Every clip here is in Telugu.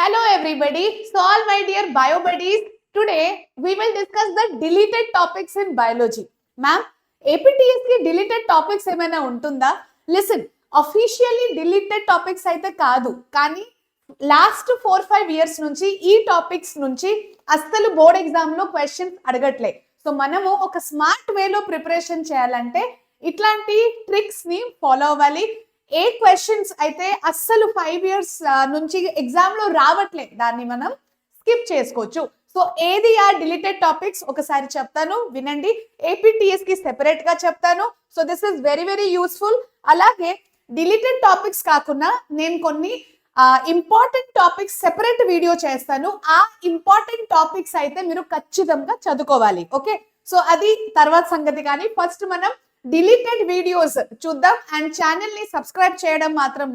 Hello everybody. So all my dear bio buddies, today we will discuss the deleted topics in biology. Ma'am, APTS ki deleted topics ఏమైనా ఉంటుందా? Listen, officially deleted topics అయితే కాదు. కానీ లాస్ట్ 4-5 ఇయర్స్ నుంచి ఈ టాపిక్స్ నుంచి అస్సలు బోర్డ్ ఎగ్జామ్ లో క్వశ్చన్స్ అడగట్లే. సో మనము ఒక స్మార్ట్ వేలో ప్రిపరేషన్ చేయాలంటే ఇట్లాంటి ట్రిక్స్ ని ఫాలో అవ్వాలి. ఏ క్వశ్చన్స్ అయితే అస్సలు 5 ఇయర్స్ నుంచి ఎగ్జామ్ లో రావట్లే దాన్ని మనం స్కిప్ చేసుకోవచ్చు. సో ఏది ఆ డిలీటెడ్ టాపిక్స్ ఒకసారి చెప్తాను, వినండి. ఏపీటీఎస్ కి సెపరేట్ గా చెప్తాను. So this is very very useful. అలాగే డిలీటెడ్ టాపిక్స్ కాకుండా నేను కొన్ని ఇంపార్టెంట్ టాపిక్స్ సెపరేట్ వీడియో చేస్తాను. ఆ ఇంపార్టెంట్ టాపిక్స్ అయితే మీరు ఖచ్చితంగా చదువుకోవాలి. ఓకే, సో అది తర్వాత సంగతి. కానీ ఫస్ట్ మనం డిలీటెడ్ వీడియోస్ చూద్దాం. అండ్ ఛానల్ ని సబ్స్క్రైబ్ చేయడం మాత్రం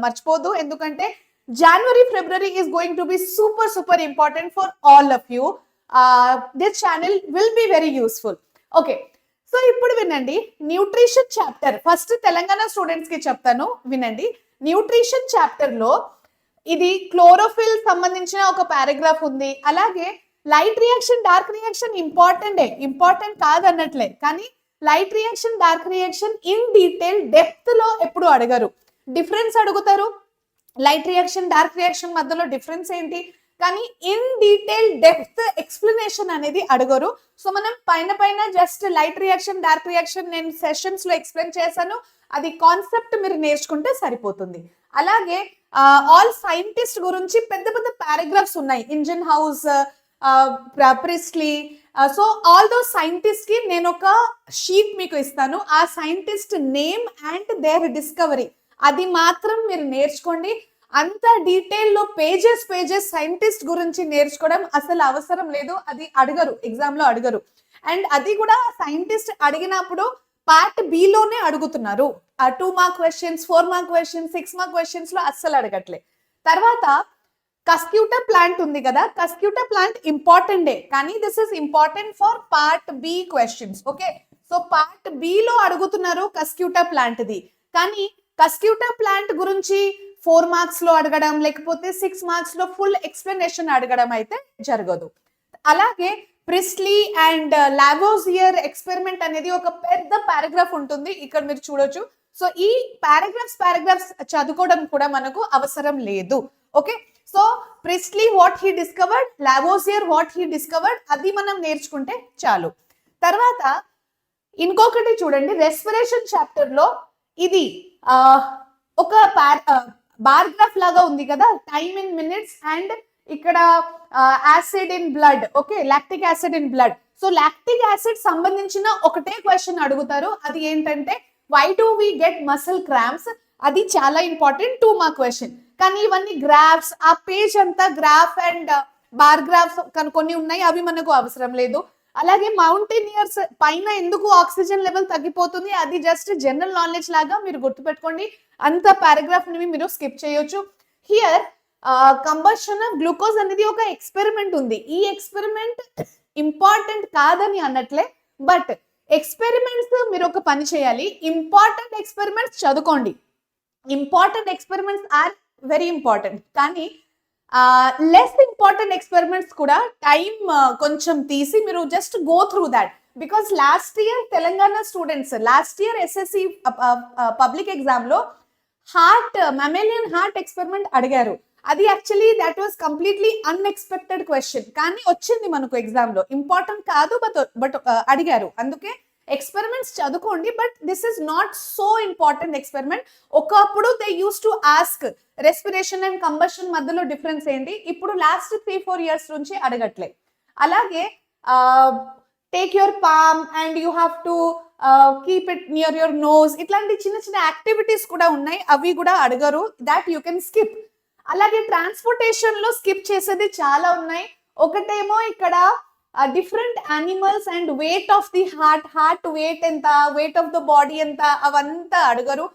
మర్చిపోదు, ఎందుకంటే January February is going to be super important for all of you. This channel will be very useful. Okay, so ఇప్పుడు వినండి. Nutrition chapter first Telangana students కి చెప్తాను, వినండి. న్యూట్రిషన్ చాప్టర్ లో ఇది క్లోరోఫిల్ సంబంధించిన ఒక పారాగ్రాఫ్ ఉంది. అలాగే light reaction dark reaction important కాదన్నట్లే, కానీ light reaction dark reaction in detail depth లో ఎప్పుడు అడగరు. డిఫరెన్స్ అడుగుతారు, లైట్ రియాక్షన్ డార్క్ రియాక్షన్ మధ్యలో డిఫరెన్స్ ఏంటి, కానీ ఇన్ డీటెయిల్ డెప్త్ ఎక్స్ప్లెనేషన్ అనేది అడగరు. సో మనం పైన just light reaction dark reaction నేను సెషన్స్ లో ఎక్స్ప్లెయిన్ చేశాను, అది కాన్సెప్ట్ మీరు నేర్చుకుంటే సరిపోతుంది. అలాగే ఆల్ సైంటిస్ట్ గురించి పెద్ద పెద్ద పారాగ్రాఫ్స్ ఉన్నాయి. Ingenhousz, Priestley, so all those scientist కి నేను ఒక షీట్ మీకు ఇస్తాను. ఆ scientist name and their discovery అది మాత్రం మీరు నేర్చుకోండి. అంత డీటెయిల్ లో పేజెస్ సైంటిస్ట్ గురించి నేర్చుకోవడం అసలు అవసరం లేదు, అది అడగరు, ఎగ్జామ్ లో అడగరు. అండ్ అది కూడా సైంటిస్ట్ అడిగినప్పుడు పార్ట్ బి లోనే అడుగుతున్నారు. 2 mark questions, 4 mark questions, 6 mark questions లో అస్సలు అడగట్లే. తర్వాత కస్క్యూటా ప్లాంట్ ఉంది కదా, కస్క్యూటా ప్లాంట్ ఇంపార్టెంటే, కానీ this is important for part B questions. Okay, so part B లో అడుగుతున్నారు కస్క్యూటా ప్లాంట్ ది, కానీ కస్క్యూటా ప్లాంట్ గురించి 4 మార్క్స్ లో అడగడం లేకపోతే 6 మార్క్స్ లో ఫుల్ ఎక్స్ప్లెనేషన్ అడగడం అయితే జరగదు. అలాగే ప్రిస్లీ అండ్ లావోజియర్ ఎక్స్పెరిమెంట్ అనేది ఒక పెద్ద పారాగ్రాఫ్ ఉంటుంది, ఇక్కడ మీరు చూడొచ్చు. సో ఈ పారాగ్రాఫ్స్ చదువుకోవడం కూడా మనకు అవసరం లేదు. Okay, so Priestley what he discovered, Lavoisier what he discovered, అది మనం నేర్చుకుంటే చాలు. తర్వాత ఇంకొకటి చూడండి, రెస్పిరేషన్ చాప్టర్ లో ఇది ఒక బార్గ్రాఫ్ లాగా ఉంది కదా, టైమ్ ఇన్ మినిట్స్ అండ్ ఇక్కడ acid in blood. Okay, lactic acid in blood. So lactic acid సంబంధించిన ఒకటే క్వశ్చన్ అడుగుతారు, అది ఏంటంటే why do we get muscle cramps. అది చాలా ఇంపార్టెంట్, 2 మార్క్ క్వశ్చన్. కానీ ఇవన్నీ గ్రాఫ్స్, ఆ పేజ్ అంతా గ్రాఫ్ అండ్ బార్ గ్రాఫ్స్ కొన్ని ఉన్నాయి, అవి మనకు అవసరం లేదు. అలాగే మౌంటైనియర్స్ పైన ఎందుకు ఆక్సిజన్ లెవెల్ తగ్గిపోతుంది, అది జస్ట్ జనరల్ నాలెడ్జ్ లాగా మీరు గుర్తుపెట్టుకోండి. అంత పారాగ్రాఫ్ ని మీరు స్కిప్ చేయొచ్చు. హియర్ కంబషన్ ఆఫ్ గ్లూకోజ్ అనేది ఒక ఎక్స్పెరిమెంట్ ఉంది. ఈ ఎక్స్పెరిమెంట్ ఇంపార్టెంట్ కాదని అన్నట్లే, బట్ ఎక్స్పెరిమెంట్స్ మీరు ఒక పని చేయాలి, ఇంపార్టెంట్ ఎక్స్పెరిమెంట్స్ చదువుకోండి. Important experiments are very important, కానీ లెస్ ఇంపార్టెంట్ ఎక్స్పెరిమెంట్స్ కూడా టైం కొంచెం తీసి మీరు just go through that. Because last year Telangana students last year SSC public exam లో మమ్మేలియన్ హార్ట్ ఎక్స్పెరిమెంట్ అడిగారు. అది actually that was completely unexpected question, కానీ వచ్చింది మనకు ఎగ్జామ్ లో. ఇంపార్టెంట్ కాదు, బట్ అడిగారు. అందుకే ఎక్స్పెరిమెంట్స్ చదువుకోండి, but this is not so important experiment. ఒకప్పుడు they use to ask respiration and combustion మధ్యలో డిఫరెన్స్ ఏంటి, ఇప్పుడు లాస్ట్ 3-4 ఇయర్స్ నుంచి అడగట్లే. అలాగే take your palm and you have to keep it near your nose, ఇట్లాంటి చిన్న యాక్టివిటీస్ కూడా ఉన్నాయి, అవి కూడా అడగరు, దాట్ యూ కెన్ స్కిప్. అలాగే ట్రాన్స్పోర్టేషన్ లో స్కిప్ చేసేది చాలా ఉన్నాయి. ఒకటేమో ఇక్కడ different animals and weight of the heart wait ఎంత, వెయిట్ ఆఫ్ ద బాడీ ఎంత, అవంతా అడగరు.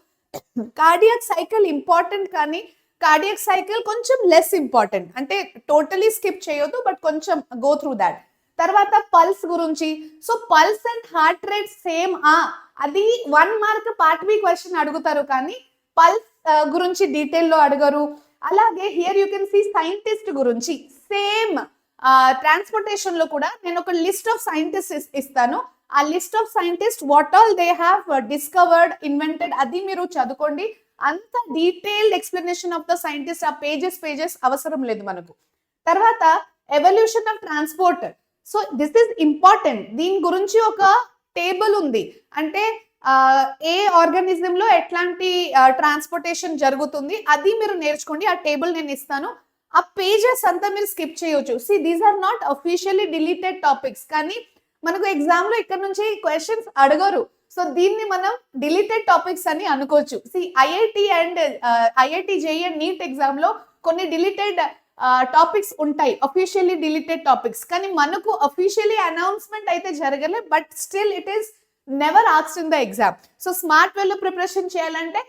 కార్డియాక్ సైకిల్ ఇంపార్టెంట్, కానీ కార్డియాక్ సైకిల్ కొంచెం లెస్ ఇంపార్టెంట్, అంటే టోటలీ స్కిప్ చేయొద్దు, బట్ కొంచెం గో త్రూ దాట్. తర్వాత పల్స్ గురించి, so pulse and heart rate same, అది 1 మార్క్ పార్ట్ బి క్వశ్చన్ అడుగుతారు, కానీ పల్స్ గురించి డీటెయిల్ లో అడగరు. అలాగే here you can see scientist గురించి సేమ్ ట్రాన్స్పోర్టేషన్ లో కూడా నేను ఒక లిస్ట్ ఆఫ్ సైంటిస్ట్ ఇస్తాను. ఆ list of scientist what all they have discovered, invented, అది మీరు చదువుకోండి. అంత detailed explanation of the scientist ఆ పేజెస్ అవసరం లేదు మనకు. తర్వాత evolution of transport. So this is important. దీని గురించి ఒక టేబుల్ ఉంది. అంటే ఏ ఆర్గానిజం లో ఎట్లాంటి ట్రాన్స్పోర్టేషన్ జరుగుతుంది అది మీరు నేర్చుకోండి. ఆ టేబుల్ నేను ఇస్తాను. ఆ పేజెస్ అంతా మీరు స్కిప్ చేయొచ్చు. See these are not officially deleted topics, కానీ మనకు ఎగ్జామ్ లో ఇక్కడ నుంచి క్వశ్చన్స్ అడగరు. సో దీన్ని మనం డిలీటెడ్ టాపిక్స్ అని అనుకోవచ్చు. See IIT JEE and NEET exam లో కొన్ని డిలీటెడ్ టాపిక్స్ ఉంటాయి, అఫీషియల్లీ డిలీటెడ్ టాపిక్స్. కానీ మనకు అఫీషియల్లీ అనౌన్స్మెంట్ అయితే జరగలే, but still it is never asked in the exam. So smart వేలో ప్రిపరేషన్ చేయాలంటే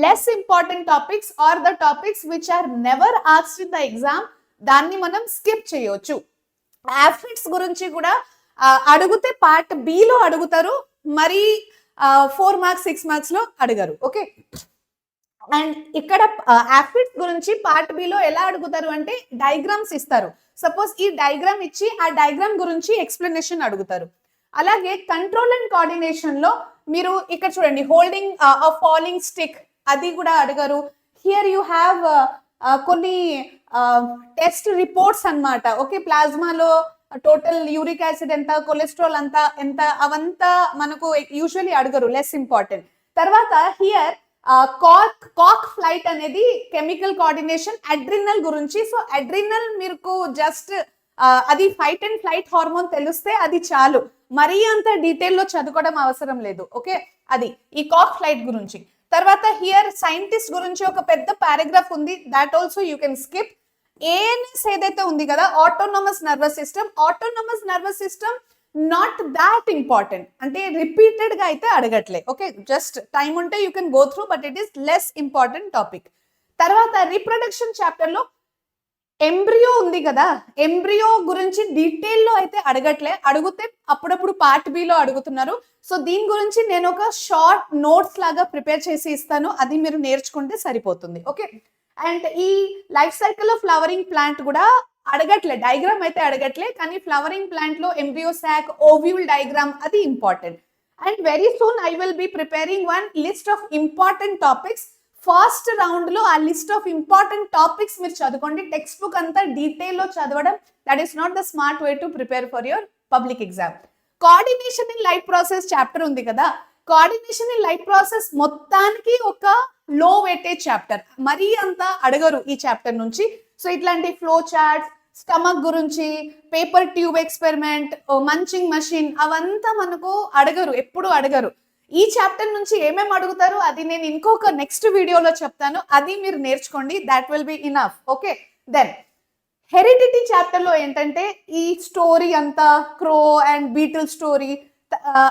less important topics are the topics which are never asked in the exam, దాన్ని మనం స్కిప్ చేయొచ్చు. యాఫిడ్స్ గురించి కూడా అడిగితే పార్ట్ బి లో అడుగుతారు, మరి 4 మార్క్స్ 6 మార్క్స్ లో అడగరు. ఓకే, అండ్ ఇక్కడ యాఫిడ్స్ గురించి పార్ట్ బి లో ఎలా అడుగుతారు అంటే డయాగ్రామ్స్ ఇస్తారు. సపోజ్ ఈ డయాగ్రామ్ ఇచ్చి ఆ డయాగ్రామ్ గురించి ఎక్స్ప్లెనేషన్ అడుగుతారు. అలాగే కంట్రోల్ అండ్ కోఆర్డినేషన్ లో మీరు ఇక్కడ చూడండి, హోల్డింగ్ అ ఫాలింగ్ స్టిక్, అది కూడా అడగరు. హియర్ యూ హ్యావ్ కొన్ని టెస్ట్ రిపోర్ట్స్ అన్నమాట. ఓకే, ప్లాస్మాలో టోటల్ యూరిక్ యాసిడ్ ఎంత, కొలెస్ట్రాల్ అంతా ఎంత, అవంతా మనకు యూజువల్లీ అడగరు, లెస్ ఇంపార్టెంట్. తర్వాత హియర్ కాక్ ఫ్లైట్ అనేది కెమికల్ కోఆర్డినేషన్, అడ్రినల్ గురించి. సో అడ్రినల్ మీకు జస్ట్ అది ఫైట్ అండ్ ఫ్లైట్ హార్మోన్ తెలిస్తే అది చాలు, మరీ అంత డీటెయిల్ లో చదువుకోవడం అవసరం లేదు. ఓకే, అది ఈ కాక్ ఫ్లైట్ గురించి. తర్వాత హియర్ సైంటిస్ట్ గురించి ఒక పెద్ద పారాగ్రాఫ్ ఉంది, that also you can skip. ANS ఏదైతే ఉంది కదా, autonomous nervous system, autonomous nervous system not that important, అంటే రిపీటెడ్ గా అయితే అడగట్లే. ఓకే, జస్ట్ టైం ఉంటే you can go through, but it is less important topic. తర్వాత రీప్రొడక్షన్ చాప్టర్ లో ఎంబ్రియో ఉంది కదా, ఎంబ్రియో గురించి డీటెయిల్ లో అయితే అడగట్లే, అడిగితే అప్పుడప్పుడు పార్ట్ బి లో అడుగుతున్నారు. సో దీని గురించి నేను ఒక షార్ట్ నోట్స్ లాగా ప్రిపేర్ చేసి ఇస్తాను, అది మీరు నేర్చుకుంటే సరిపోతుంది. ఓకే, అండ్ ఈ life cycle of flowering plant కూడా అడగట్లే, డయాగ్రామ్ అయితే అడగట్లే, కానీ ఫ్లవరింగ్ ప్లాంట్ లో ఎంబ్రియో సాక్, ఓవ్యూల్ డయాగ్రామ్, అది important. And very soon I will be preparing one list of important topics. First round లో ఆ లిస్ట్ ఆఫ్ ఇంపార్టెంట్ టాపిక్స్ మీరు చదువుకోండి. టెక్స్ట్ బుక్ అంతా డీటెయిల్ లో చదవడం, that is not the smart way to prepare for your public exam. Coordination in life process chapter ఉంది కదా, కోఆర్డినేషన్ ఇన్ లైఫ్ ప్రాసెస్ మొత్తానికి ఒక లో వెయిటేజ్ చాప్టర్, మరీ అంత అడగరు ఈ చాప్టర్ నుంచి. సో ఇట్లాంటి ఫ్లో చార్ట్స్, స్టమక్ గురించి, paper tube experiment, munching machine, అవంతా మనకు అడగరు, ఎప్పుడు అడగరు. ఈ చాప్టర్ నుంచి ఏమేమి అడుగుతారు అది నేను ఇంకొక నెక్స్ట్ వీడియోలో చెప్తాను, అది మీరు నేర్చుకోండి, that will be enough. Okay, then heredity chapter లో ఏంటంటే ఈ స్టోరీ అంతా, క్రో అండ్ బీటిల్ స్టోరీ.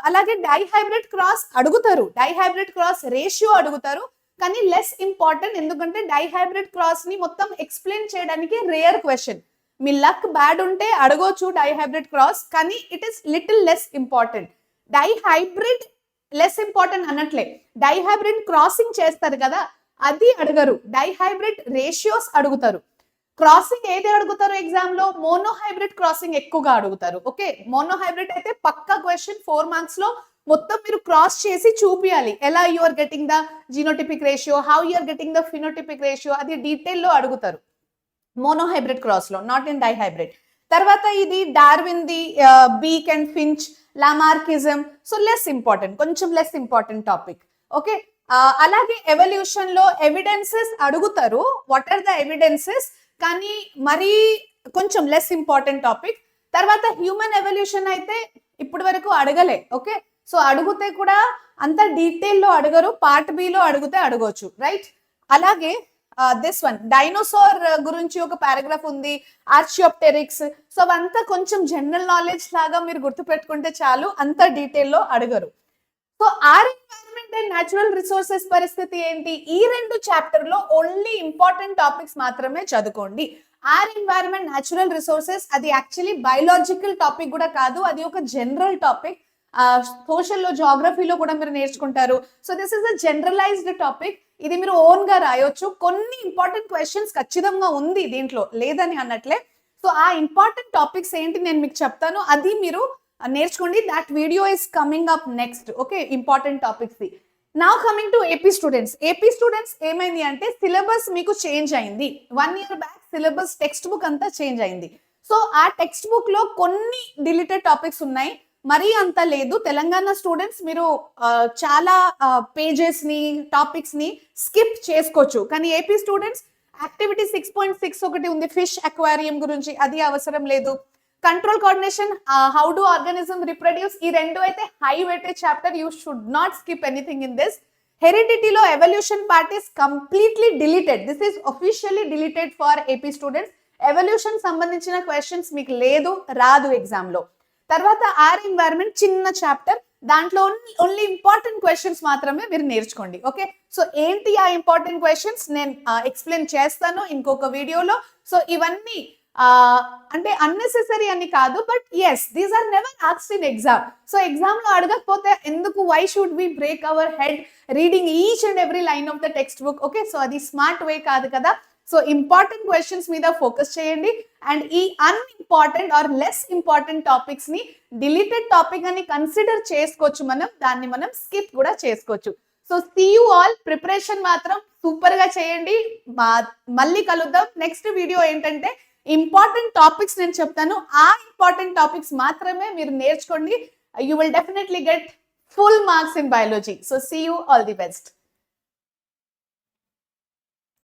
అలాగే డైహైబ్రిడ్ క్రాస్ అడుగుతారు, డైహైబ్రిడ్ క్రాస్ రేషియో అడుగుతారు, కానీ లెస్ ఇంపార్టెంట్, ఎందుకంటే డైహైబ్రిడ్ క్రాస్ ని మొత్తం ఎక్స్ప్లెయిన్ చేయడానికి రేర్ క్వశ్చన్. మీ లక్ బ్యాడ్ ఉంటే అడగొచ్చు డైహైబ్రిడ్ క్రాస్, కానీ it is little less important. Dihybrid less important అనట్లే, డైహైబ్రిడ్ క్రాసింగ్ చేస్తారు కదా అది అడగరు, డైహైబ్రిడ్ రేషియోస్ అడుగుతారు. క్రాసింగ్ ఏది అడుగుతారు ఎగ్జామ్ లో, మోనోహైబ్రిడ్ క్రాసింగ్ ఎక్కువగా అడుగుతారు. ఓకే, మోనోహైబ్రిడ్ అయితే పక్కా క్వశ్చన్ 4 మార్క్స్ లో మొత్తం మీరు క్రాస్ చేసి చూపియాలి, ఎలా you are getting the genotypic ratio, how you are getting the phenotypic ratio, అది డీటెయిల్ లో అడుగుతారు మోనోహైబ్రిడ్ క్రాస్ లో, నాట్ ఇన్ డైహైబ్రిడ్. తర్వాత ఇది Darwin the beak and finch, Lamarckism, so less important, కొంచెం లెస్ ఇంపార్టెంట్ టాపిక్. ఓకే, అలాగే ఎవల్యూషన్ లో ఎవిడెన్సెస్ అడుగుతారు, వాట్ ఆర్ ద ఎవిడెన్సెస్, కానీ మరీ కొంచెం లెస్ ఇంపార్టెంట్ టాపిక్. తర్వాత హ్యూమన్ ఎవల్యూషన్ అయితే ఇప్పటి వరకు అడగలే. ఓకే, సో అడిగితే కూడా అంత డీటెయిల్ లో అడగరు, పార్ట్ బి లో అడిగితే అడగొచ్చు, రైట్. అలాగే దిస్ వన్ డైనోసార్ గురించి ఒక పారాగ్రాఫ్ ఉంది, ఆర్చియోప్టెరిక్స్. సో అవంతా కొంచెం జనరల్ నాలెడ్జ్ లాగా మీరు గుర్తుపెట్టుకుంటే చాలు, అంత డీటెయిల్ లో అడగరు. So or environment and natural resources పరిస్థితి ఏంటి, ఈ 2 చాప్టర్ లో ఓన్లీ ఇంపార్టెంట్ టాపిక్స్ మాత్రమే చదువుకోండి. ఆర్ ఎన్వైరన్మెంట్, న్యాచురల్ రిసోర్సెస్ అది యాక్చువల్లీ బయోలాజికల్ టాపిక్ కూడా కాదు, అది ఒక జనరల్ టాపిక్. సోషల్ లో, జాగ్రఫీలో కూడా మీరు నేర్చుకుంటారు. So this is a generalized topic. ఇది మీరు ఓన్ గా రాయొచ్చు. కొన్ని ఇంపార్టెంట్ క్వశ్చన్స్ ఖచ్చితంగా ఉంది దీంట్లో, లేదని అన్నట్లే. సో ఆ ఇంపార్టెంట్ టాపిక్స్ ఏంటి నేను మీకు చెప్తాను, అది మీరు నేర్చుకోండి. That video is coming up next. Okay, important topics. Now coming to AP students. AP students ఏమైంది అంటే సిలబస్ మీకు చేంజ్ అయింది. 1 year back syllabus text book అంతా చేంజ్ అయింది. సో ఆ టెక్స్ట్ బుక్ లో కొన్ని డిలీటెడ్ టాపిక్స్ ఉన్నాయి, మరీ అంత లేదు. తెలంగాణ స్టూడెంట్స్ మీరు చాలా పేజెస్ ని టాపిక్స్ ని స్కిప్ చేసుకోవచ్చు. కానీ ఏపీ స్టూడెంట్స్ యాక్టివిటీ 6.6 ఒకటి ఉంది, ఫిష్ అక్వారియం గురించి, అది అవసరం లేదు. Control coordination, how do organism reproduce, ఈ రెండు అయితే high weightage chapter. You should not skip anything in this. హెరిడిటీలో evolution part is completely deleted. This is officially deleted for AP students. Evolution సంబంధించిన క్వశ్చన్స్ మీకు లేదు, రాదు ఎగ్జామ్ లో. తర్వాత ఆర్ ఎన్వైరన్మెంట్ చిన్న చాప్టర్, దాంట్లో ఓన్లీ ఇంపార్టెంట్ క్వశ్చన్స్ మాత్రమే మీరు నేర్చుకోండి. ఓకే, సో ఏంటి ఆ ఇంపార్టెంట్ క్వశ్చన్స్ నేను ఎక్స్ప్లెయిన్ చేస్తాను ఇంకొక వీడియోలో. సో ఇవన్నీ అంటే అన్నెసెసరీ అని కాదు, but as these are never asked in exam. So exam లో అడగకపోతే ఎందుకు, why should we break our head reading each and every line of the textbook? Okay, so అది స్మార్ట్ వే కాదు కదా. సో ఇంపార్టెంట్ క్వశ్చన్స్ మీద ఫోకస్ చేయండి. అండ్ ఈ unimportant or less important topics ని డిలీటెడ్ టాపిక్ అని కన్సిడర్ చేసుకోవచ్చు, దాన్ని మనం స్కిప్ కూడా చేసుకోవచ్చు. So see you all. Preparation మాత్రం సూపర్ గా చేయండి. మళ్ళీ కలుద్దాం. నెక్స్ట్ వీడియో ఏంటంటే ఇంపార్టెంట్ టాపిక్స్ నేను చెప్తాను, ఆ ఇంపార్టెంట్ టాపిక్స్ మాత్రమే మీరు నేర్చుకోండి. You will definitely get full marks in biology. So see you, all the best.